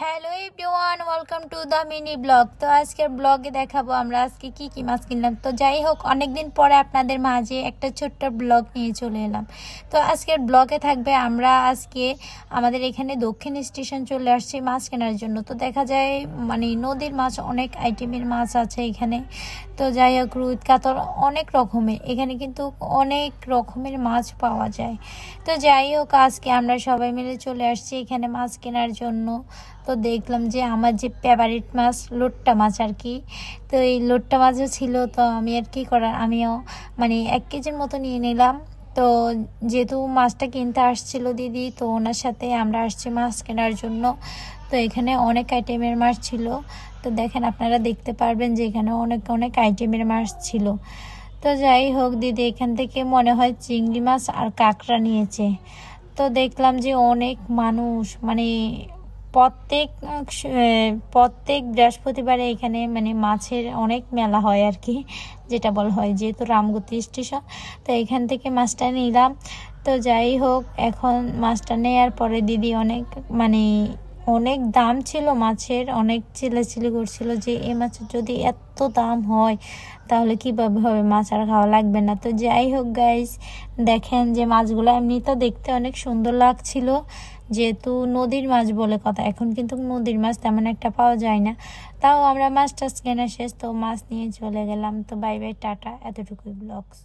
Hello everyone, welcome to the mini blog. তো আজকের ব্লগে দেখাবো আমরা আজকে কি কি মাছ কিনলাম। তো যাই হোক, অনেকদিন পরে আপনাদের মাঝে একটা ছোট্ট ব্লগ নিয়ে চলে এলাম। তো আজকের ব্লগে থাকবে আমরা আজকে আমাদের এখানে দক্ষিণ স্টেশন চলে আসছি মাছ কেনার জন্য। তো দেখা যায় নদীর মাছ, অনেক আইটেমের মাছ আছে এখানে। তো যাই হোক, রুই কাতল অনেক রকমের, এখানে কিন্তু অনেক রকমের মাছ পাওয়া যায়। তো যাই হোক, আজকে আমরা সবাই মিলে চলে আসছি এখানে মাছ কেনার জন্য। তো দেখলাম যে আমার যে ফেভারিট মাছ লোট্টা মাছ আর কি। তো এই লোট্টা মাছও ছিল। তো আমি আর কি করার, আমিও 1 কেজির মতো নিয়ে নিলাম। তো যেহেতু মাছটা কিনতে আসছিল দিদি, তো ওনার সাথে আমরা আসছি মাছ কেনার জন্য। তো এখানে অনেক আইটেমের মাছ ছিল। তো দেখেন, আপনারা দেখতে পারবেন যে এখানে অনেক অনেক আইটেমের মাছ ছিল। তো যাই হোক, দিদি এখান থেকে মনে হয় চিংড়ি মাছ আর কাঁকড়া নিয়েছে। তো দেখলাম যে অনেক মানুষ, প্রত্যেক প্রত্যেক বৃহস্পতিবারে এখানে মাছের অনেক মেলা হয় আর কি, যেটা বলা হয়, যেহেতু রামগতি স্টেশন। তো এখান থেকে মাছটা নিলাম। তো যাই হোক, এখন মাছটা নেওয়ার পরে দিদি অনেক দাম ছিল মাছের, অনেক চিল্লাচিল্লি করছিল যে এ মাছের যদি এত দাম হয় তাহলে কিভাবে হবে, মাছ আর খাওয়া লাগবে না। তো যাই হোক গাইস, দেখেন যে মাছগুলো এমনি তো দেখতে অনেক সুন্দর লাগছিল, যেহেতু নদীর মাছ বলে কথা। এখন কিন্তু নদীর মাছ তেমন একটা পাওয়া যায় না। তাও আমরা মাছ টাছ কেনা শেষ, তো মাছ নিয়ে চলে গেলাম। তো বাই বাই, টাটা, এতটুকুই ব্লগস।